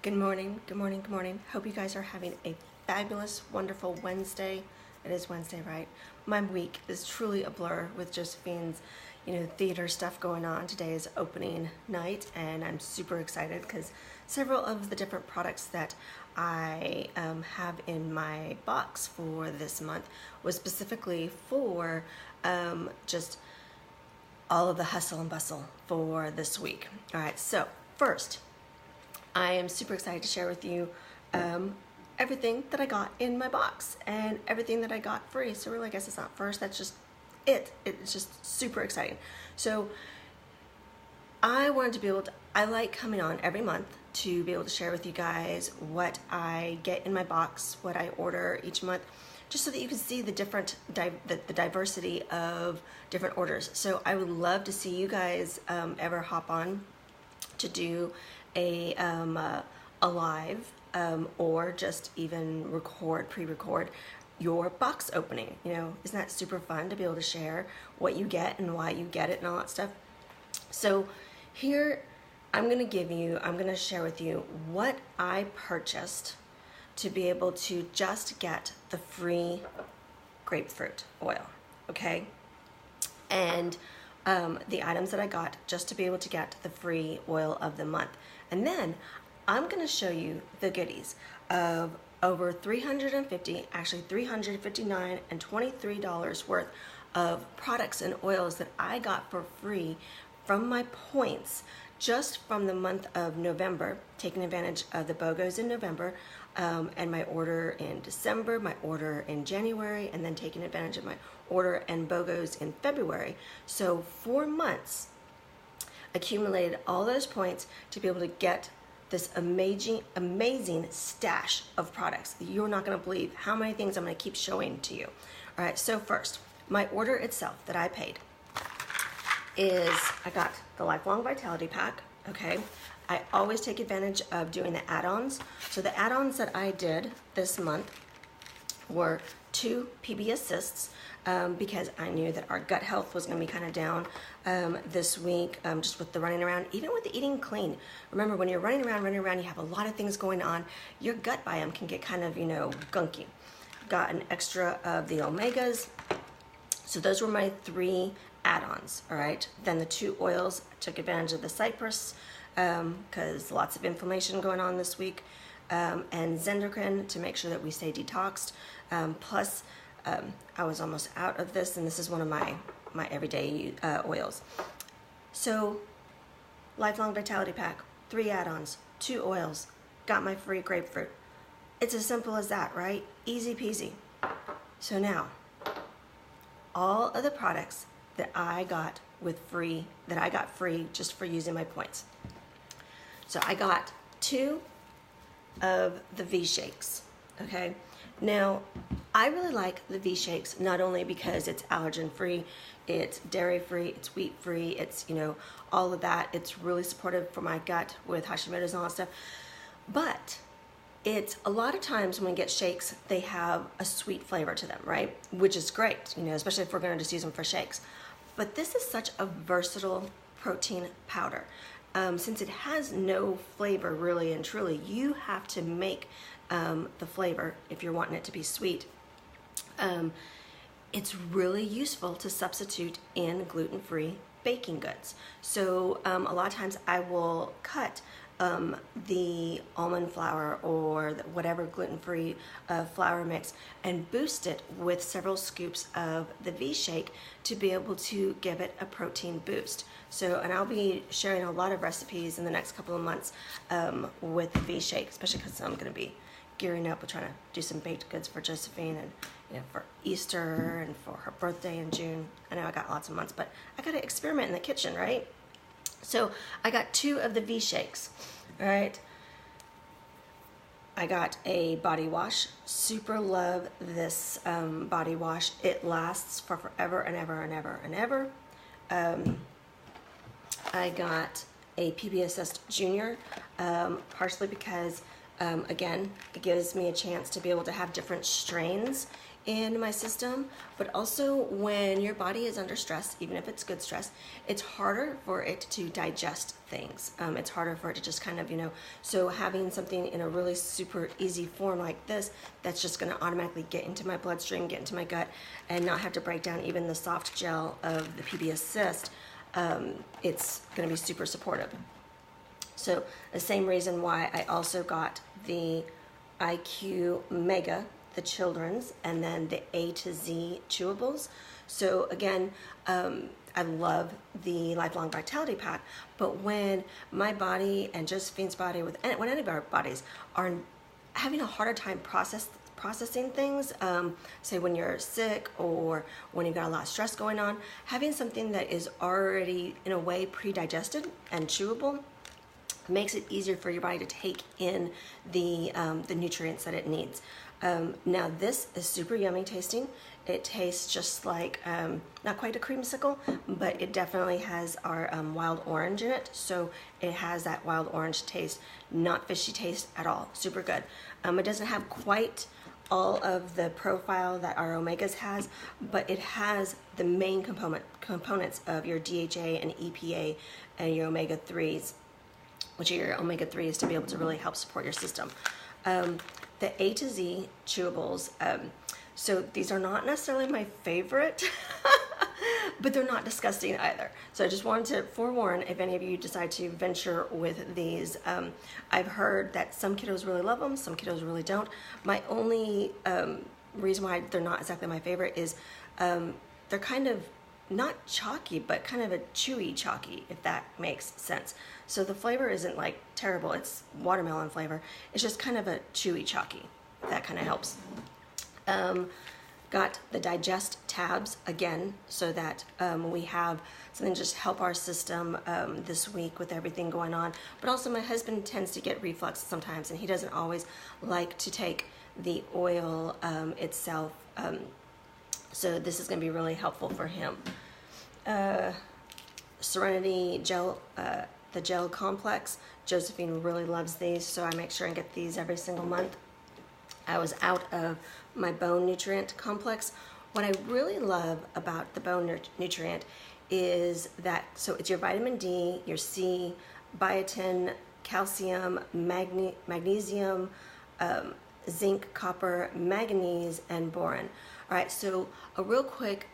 Good morning, good morning, good morning. Hope you guys are having a fabulous, wonderful Wednesday. It is Wednesday, right? My week is truly a blur with Josephine's, theater stuff going on. Today is opening night, and I'm super excited because several of the different products that I have in my box for this month was specifically for just all of the hustle and bustle for this week. All right, so first, I am super excited to share with you everything that I got in my box and everything that I got free. So really, I guess it's not first, that's just it. It's just super exciting. So I wanted to be able to, I like coming on every month to be able to share with you guys what I get in my box, what I order each month, just so that you can see the different, the diversity of different orders. So I would love to see you guys ever hop on to do a live or just even pre-record your box opening. Isn't that super fun to be able to share what you get and why you get it and all that stuff? So here I'm going to share with you what I purchased to be able to just get the free grapefruit oil, okay? And the items that I got just to be able to get the free oil of the month. And then I'm going to show you the goodies of over $359 and $23 worth of products and oils that I got for free from my points just from the month of November, taking advantage of the BOGOs in November, and my order in December, my order in January, and then taking advantage of my order and BOGOs in February. So 4 months accumulated all those points to be able to get this amazing stash of products. You're not going to believe how many things I'm going to keep showing to you. All right, so first, my order itself that I paid is, I got the Lifelong Vitality Pack, okay? I always take advantage of doing the add-ons. So the add-ons that I did this month were 2 PB Assists, because I knew that our gut health was going to be kind of down this week, just with the running around, even with the eating clean. Remember, when you're running around, you have a lot of things going on, your gut biome can get kind of, gunky. Got an extra of the omegas. So those were my 3 add-ons, all right? Then the 2 oils, I took advantage of the cypress, because lots of inflammation going on this week, and Zendocrine to make sure that we stay detoxed. Plus, I was almost out of this, and this is one of my everyday oils. So, Lifelong Vitality Pack, 3 add-ons, 2 oils, got my free grapefruit. It's as simple as that, right? Easy peasy. So now, all of the products that I got free just for using my points. So I got 2 of the V-Shakes, okay? Now, I really like the V-Shakes, not only because it's allergen-free, it's dairy-free, it's wheat-free, it's, all of that. It's really supportive for my gut with Hashimoto's and all that stuff. But it's a lot of times when we get shakes, they have a sweet flavor to them, right? Which is great, especially if we're going to just use them for shakes. But this is such a versatile protein powder. Since it has no flavor really and truly, you have to make the flavor if you're wanting it to be sweet. It's really useful to substitute in gluten-free baking goods. So a lot of times I will cut the almond flour or whatever gluten-free flour mix and boost it with several scoops of the V-Shake to be able to give it a protein boost. So, and I'll be sharing a lot of recipes in the next couple of months with the V-Shake, especially because I'm going to be gearing up with trying to do some baked goods for Josephine and for Easter and for her birthday in June. I know I got lots of months, but I got to experiment in the kitchen, right? So I got 2 of the V-Shakes, all right? I got a body wash. Super love this body wash. It lasts for forever and ever and ever and ever. I got a PB Assist Junior, partially because, again, it gives me a chance to be able to have different strains in my system, but also when your body is under stress, even if it's good stress, it's harder for it to digest things. It's harder for it to just kind of, so having something in a really super easy form like this, that's just gonna automatically get into my bloodstream, get into my gut, and not have to break down even the soft gel of the PB Assist, it's gonna be super supportive. So the same reason why I also got the IQ Mega, the children's, and then the A to Z chewables. So again, I love the Lifelong Vitality Pack, but when my body and Josephine's body, when any of our bodies are having a harder time processing things, say when you're sick or when you've got a lot of stress going on, having something that is already in a way pre-digested and chewable makes it easier for your body to take in the nutrients that it needs. Now this is super yummy tasting. It tastes just like, not quite a creamsicle, but it definitely has our wild orange in it. So it has that wild orange taste, not fishy taste at all. Super good. It doesn't have quite all of the profile that our omegas has, but it has the main components of your DHA and EPA and your omega-3s, which are your omega-3s to be able to really help support your system. The A to Z chewables, so these are not necessarily my favorite, but they're not disgusting either. So I just wanted to forewarn if any of you decide to venture with these. I've heard that some kiddos really love them, some kiddos really don't. My only reason why they're not exactly my favorite is they're kind of not chalky, but kind of a chewy chalky, if that makes sense. So the flavor isn't like terrible, it's watermelon flavor. It's just kind of a chewy chalky, if that kind of helps. Got the digest tabs again, so that we have something to just help our system this week with everything going on. But also my husband tends to get reflux sometimes, and he doesn't always like to take the oil itself. So this is going to be really helpful for him. Serenity gel, the gel complex. Josephine really loves these, so I make sure and get these every single month. I was out of my bone nutrient complex. What I really love about the bone nutrient is that, so it's your vitamin D, your C, biotin, calcium, magnesium, zinc, copper, manganese, and boron. All right, so a real quick,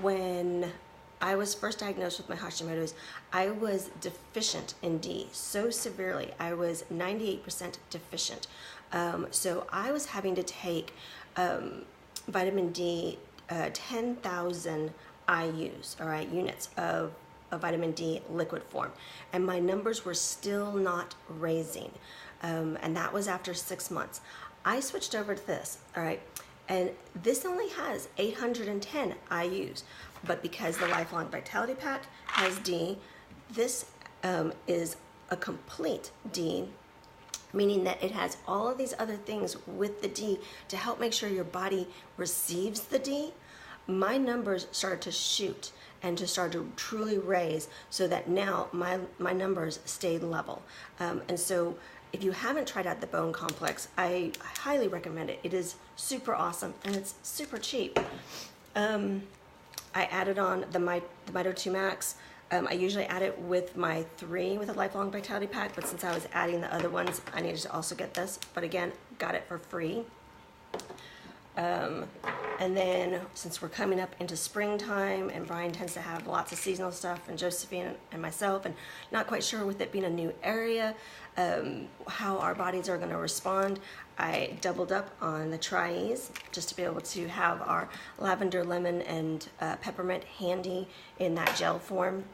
when I was first diagnosed with my Hashimoto's, I was deficient in D so severely. I was 98% deficient. So I was having to take vitamin D, 10,000 IUs, all right, units of vitamin D liquid form. And my numbers were still not raising. And that was after 6 months. I switched over to this, all right, and this only has 810 IUs, but because the Lifelong Vitality Pack has D, this is a complete D, meaning that it has all of these other things with the D to help make sure your body receives the D. My numbers started to shoot and to start to truly raise, so that now my numbers stayed level. And so if you haven't tried out the bone complex, I highly recommend it. It is super awesome and it's super cheap. I added on the Mito 2 Max. I usually add it with my 3 with a Lifelong Vitality Pack, but since I was adding the other ones, I needed to also get this. But again, got it for free. And then since we're coming up into springtime and Brian tends to have lots of seasonal stuff, and Josephine and myself, and not quite sure with it being a new area, how our bodies are going to respond, I doubled up on the Tri-Ease just to be able to have our lavender, lemon, and peppermint handy in that gel form.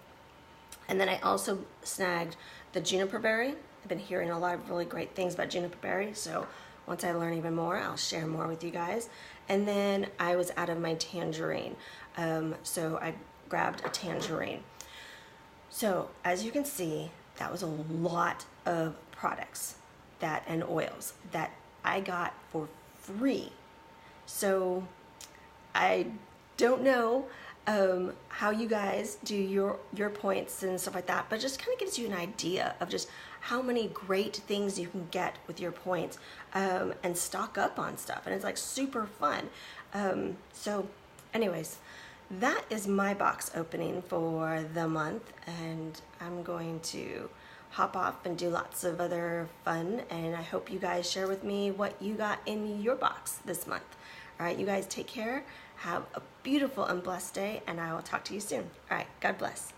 And then I also snagged the juniper berry. I've been hearing a lot of really great things about juniper berry, so once I learn even more, I'll share more with you guys. And then I was out of my tangerine, so I grabbed a tangerine. So as you can see, that was a lot of products and oils that I got for free. So I don't know how you guys do your points and stuff like that, but it just kind of gives you an idea of just how many great things you can get with your points, and stock up on stuff. And it's like super fun. So anyways, that is my box opening for the month, and I'm going to hop off and do lots of other fun, and I hope you guys share with me what you got in your box this month. All right, you guys take care, have a beautiful and blessed day, and I will talk to you soon. All right, God bless.